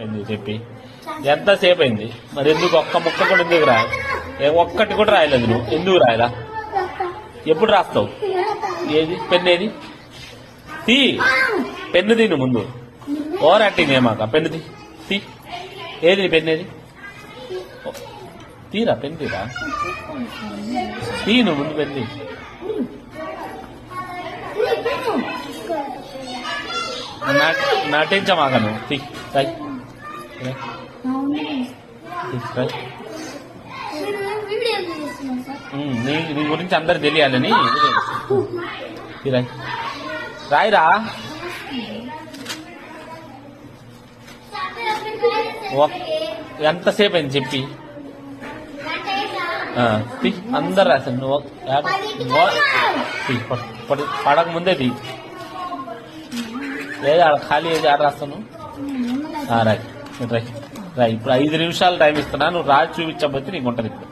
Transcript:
అయింది చెప్పి ఎంతసేపు అయింది మరి ఎందుకు ఒక్క ముక్క కూడా ఎందుకు రా ఒక్కటి కూడా రాయలేదు నువ్వు ఎందుకు రాయలా ఎప్పుడు రాస్తావు ఏది పెన్ను ఏది తీ పెన్ను తీ నువ్వు ముందు ఓవర్ యాక్టింగ్ ఏమాక పెన్ను తీ ఏది నీ పెన్ను ఏది తీరా పెన్ను తీరా తీ నువ్వు ముందు పెన్ను నటించమాక నువ్వు తీ రాయ్ నీ గురించి అందరు తెలియాలని రాయిరా ఎంతసేపు అయింది చెప్పి అందరు రాశాను నువ్వు పడక ముందే తీ లేదా ఖాళీ ఏది ఆడ రాస్తాను రాయ్ రాయ్ ఇప్పుడు 5 నిమిషాలు టైం ఇస్తున్నా నువ్వు రాజు చూపించకపోతే నీకు ఉంటుంది ఇప్పుడు